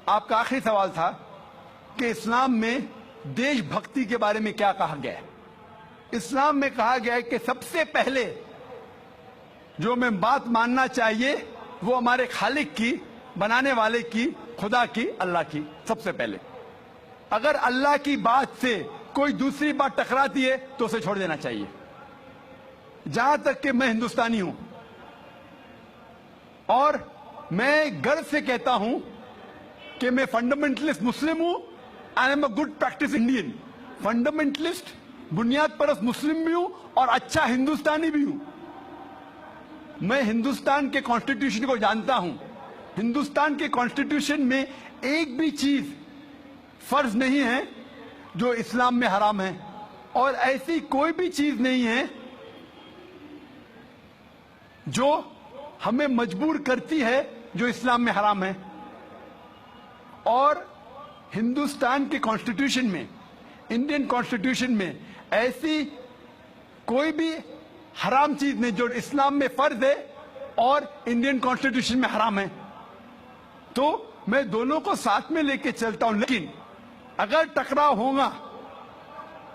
आपका आखिरी सवाल था कि इस्लाम में देशभक्ति के बारे में क्या कहा गया है। इस्लाम में कहा गया है कि सबसे पहले जो हमें बात मानना चाहिए वो हमारे खालिक की, बनाने वाले की, खुदा की, अल्लाह की। सबसे पहले अगर अल्लाह की बात से कोई दूसरी बात टकराती है तो उसे छोड़ देना चाहिए। जहां तक कि मैं हिंदुस्तानी हूं और मैं गर्व से कहता हूं कि मैं फंडामेंटलिस्ट मुस्लिम हूं, I am a good practice Indian. Fundamentalist, बुनियाद परस्त मुस्लिम भी हूं और अच्छा हिंदुस्तानी भी हूं। मैं हिंदुस्तान के कॉन्स्टिट्यूशन को जानता हूं। हिंदुस्तान के कॉन्स्टिट्यूशन में एक भी चीज फर्ज नहीं है जो इस्लाम में हराम है, और ऐसी कोई भी चीज नहीं है जो हमें मजबूर करती है जो इस्लाम में हराम है। और हिंदुस्तान के कॉन्स्टिट्यूशन में, इंडियन कॉन्स्टिट्यूशन में ऐसी कोई भी हराम चीज नहीं जो इस्लाम में फर्ज है और इंडियन कॉन्स्टिट्यूशन में हराम है। तो मैं दोनों को साथ में लेके चलता हूं, लेकिन अगर टकराव होगा,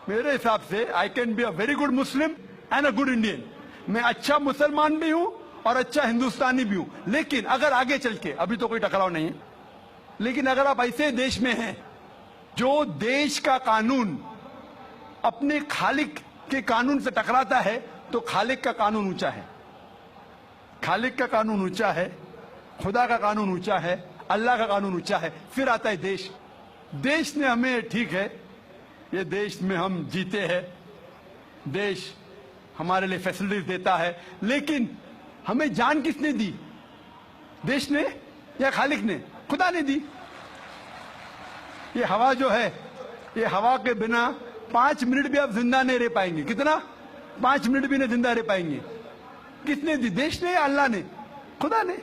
मेरे हिसाब से I can be a very good Muslim and a good Indian. मैं अच्छा मुसलमान भी हूं और अच्छा हिंदुस्तानी भी हूं, लेकिन अगर आगे चल के, अभी तो कोई टकराव नहीं है, लेकिन अगर आप ऐसे देश में हैं जो देश का कानून अपने खालिक के कानून से टकराता है, तो खालिक का कानून ऊंचा है, खालिक का कानून ऊंचा है, खुदा का कानून ऊंचा है, अल्लाह का कानून ऊंचा है, फिर आता है देश। देश ने हमें, ठीक है, ये देश में हम जीते हैं, देश हमारे लिए फैसिलिटीज देता है, लेकिन हमें जान किसने दी? देश ने या खालिक ने? खुदा ने दी। ये हवा जो है, ये हवा के बिना 5 मिनट भी आप जिंदा नहीं रह पाएंगे। कितना? 5 मिनट भी नहीं जिंदा रह पाएंगे। किसने दी? देश ने या अल्लाह ने? खुदा ने।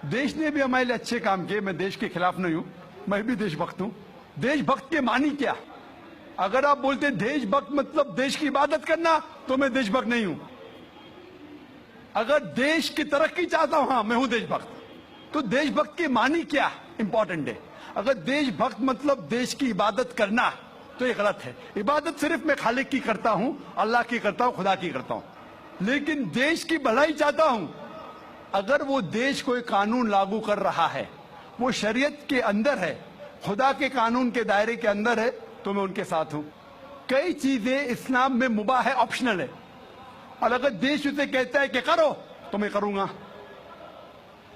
देश ने भी हमारे लिए अच्छे काम किए। मैं देश के खिलाफ नहीं हूं, मैं भी देशभक्त हूं। देशभक्त के मानी क्या? अगर आप बोलते देशभक्त मतलब देश की इबादत करना, तो मैं देशभक्त नहीं हूं। अगर देश की तरक्की चाहता हूं, हाँ मैं हूं देशभक्त। तो देशभक्त के मानी क्या इंपॉर्टेंट है। अगर देशभक्त मतलब देश की इबादत करना, तो ये गलत है। इबादत सिर्फ मैं खालिक की करता हूं, अल्लाह की करता हूं, खुदा की करता हूं, लेकिन देश की भलाई चाहता हूं। अगर वो देश कोई कानून लागू कर रहा है, वो शरीयत के अंदर है, खुदा के कानून के दायरे के अंदर है, तो मैं उनके साथ हूं। कई चीजें इस्लाम में मुबाह है, ऑप्शनल है, और अगर देश उसे कहता है कि करो, तो मैं करूंगा।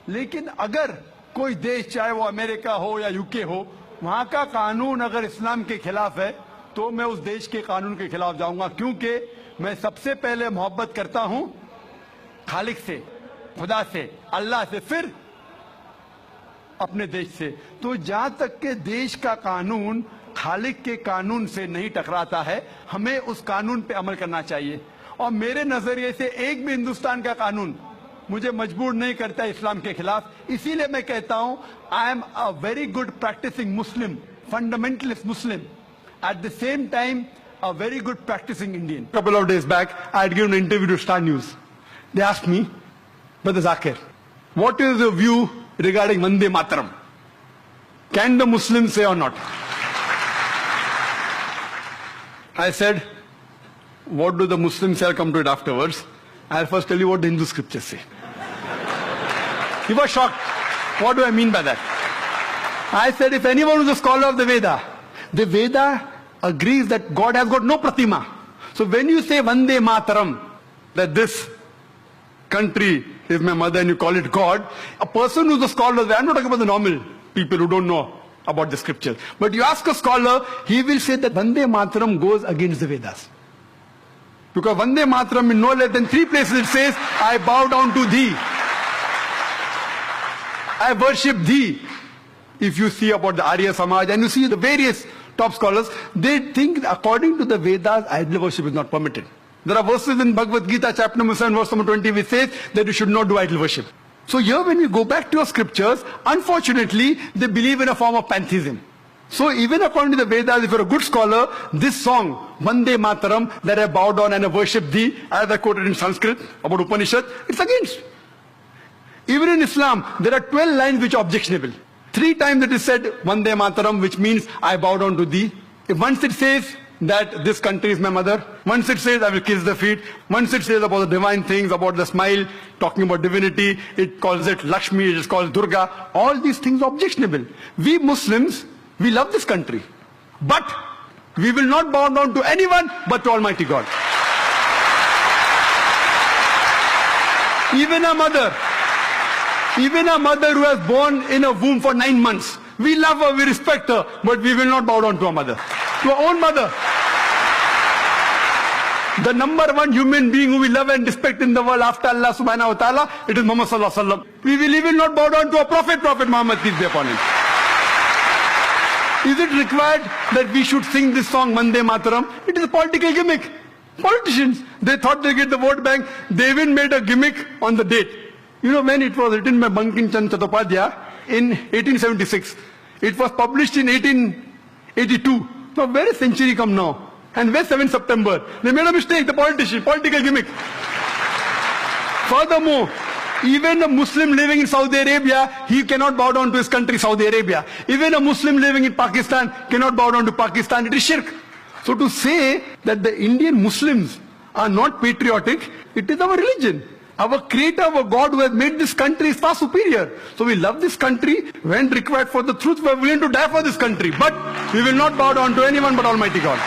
लेकिन अगर कोई देश, चाहे वो अमेरिका हो या यूके हो, वहां का कानून अगर इस्लाम के खिलाफ है, तो मैं उस देश के कानून के खिलाफ जाऊंगा, क्योंकि मैं सबसे पहले मोहब्बत करता हूं खालिक से, खुदा से, अल्लाह से, फिर अपने देश से। तो जहां तक के देश का कानून खालिक के कानून से नहीं टकराता है, हमें उस कानून पे अमल करना चाहिए। और मेरे नजरिए से एक भी हिंदुस्तान का कानून मुझे मजबूर नहीं करता इस्लाम के खिलाफ। इसीलिए मैं कहता हूं, I am a very good practising Muslim, fundamentalist Muslim, at the same time a very good practicing Indian. A couple of days back, I had given an interview to Star News. They asked me, Brother Zakir, what is your view regarding Vande Mataram? Can the Muslims say or not? I said, what do the Muslims say? I'll come to it afterwards. I'll first tell you what the Hindu scriptures say. He was shocked. What do I mean by that? I said, if anyone who's a scholar of the Veda agrees that God has got no pratima. So when you say Vande Mataram, that this country is my mother and you call it God, a person who's a scholar, I'm not talking about the normal people who don't know about the scriptures, but you ask a scholar, he will say that Vande Mataram goes against the Vedas. Because Vande Mataram in no less than 3 places it says, I bow down to thee, I worship thee. If you see about the Arya Samaj and you see the various top scholars, they think according to the Vedas, idol worship is not permitted. There are verses in Bhagavad Gita, chapter number 7, verse number 20, which says that you should not do idol worship. So here when we go back to your scriptures, unfortunately, they believe in a form of pantheism. So even according to the Vedas, if you're a good scholar, this song, Vande Mataram, that I bow down and I worship thee, as I quoted in Sanskrit about Upanishad, it's against. Even in Islam, there are 12 lines which are objectionable. 3 times it is said, Vande Mataram, which means I bow down to thee. If once it says that this country is my mother, once it says I will kiss the feet, once it says about the divine things, about the smile, talking about divinity, it calls it Lakshmi, it is called Durga, all these things are objectionable. We Muslims, we love this country. But we will not bow down to anyone but to Almighty God. Even a mother who has born in a womb for 9 months, we love her, we respect her, but we will not bow down to our mother, to our own mother. The number one human being who we love and respect in the world after Allah subhanahu wa ta'ala, it is Muhammad sallallahu alaihi wasallam. We will even not bow down to our Prophet Muhammad, peace be upon him. Is it required that we should sing this song, Vande Mataram? It is a political gimmick. Politicians, they thought they get the vote bank. They even made a gimmick on the date. You know when it was written by Bankim Chand Chattopadhyay in 1876. It was published in 1882. Now where is century come now? And where's 7th September? They made a mistake, the politician, political gimmick. Furthermore, even a Muslim living in Saudi Arabia, he cannot bow down to his country, Saudi Arabia. Even a Muslim living in Pakistan cannot bow down to Pakistan. It is shirk. So to say that the Indian Muslims are not patriotic, it is our religion. Our creator, our God who has made this country is far superior. So we love this country. When required for the truth, we are willing to die for this country. But we will not bow down to anyone but Almighty God.